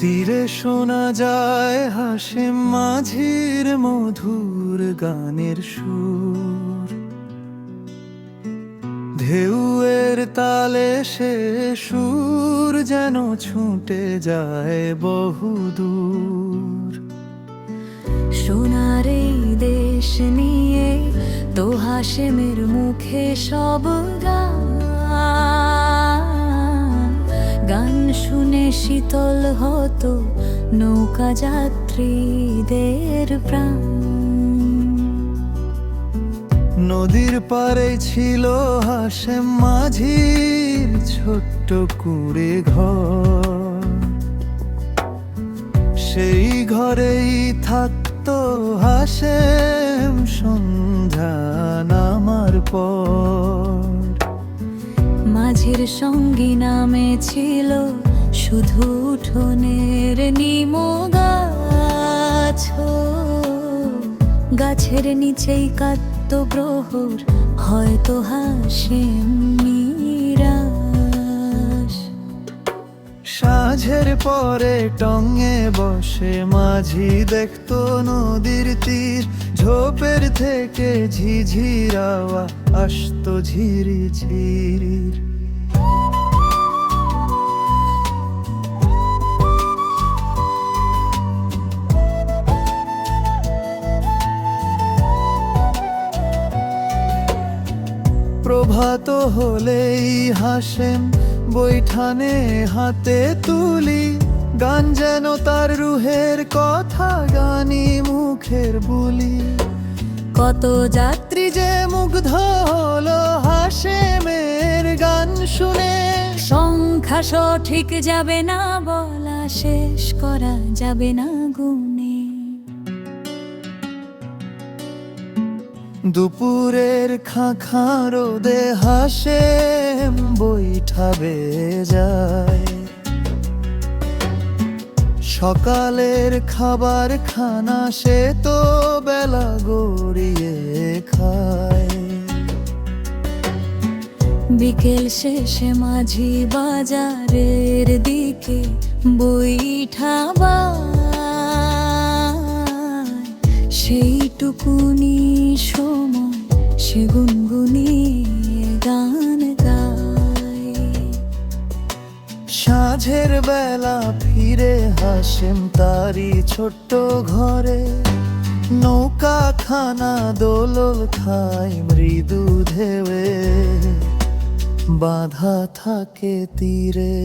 তীরে শোনা যায় হাসেম মাঝির মধুর গানের সুর, ঢেউয়ের তালে সে সুর যেন ছুটে যায় বহুদূর। সোনার এই দেশ নিয়ে তো হাসেমের মুখে সব গান শুনে শীতল হতো নৌকা যাত্রীদের প্রাণ। নদীর পাড়ে ছিল হাসেম মাঝির ছোট্ট কুঁড়ে ঘর, সেই ঘরেই থাকতো হাসেম সন্ধ্যা নামার পর। মাঝির সঙ্গী নামে ছিল শুধু উঠোনের নিম গাছ, গাছের নিচেই কাঁদত প্রহর হয়তো হাসেম নিরাশ। সাঁঝের পরে টঙে বসে মাঝি দেখতো নদীর তীর, ঝোপের থেকে ঝিঝির আওয়াজ আসতো ঝিরি ঝিরির। প্রভাত হলেই হাসেম বৈঠানে হাতে তুলি, গান যেন তার রুহের কথা, গানি মুখের বুলি। কত যাত্রী যে মুগ্ধ হলো হাসেমের গান শুনে, সংখ্যা সঠিক যাবে না বলা, শেষ করা যাবে না গুণে। দুপুরের খাঁ রোদে হাসেম বৈঠাবে যায়, সকালের খাবার খানা সে তো বেলা গড়িয়ে খায়। বিকেল শেষে মাঝি বাজারের দিকে বৈঠাবা, সেইটুকুনি সময় সে গুনগুনিয়ে গান গায়। সাঁঝের বেলা ফিরে হাসেম তারি ছোট্ট ঘরে, নৌকা খানা দোলল খায় মৃদু ঢেউয়ে, বাঁধা থাকে তীরে।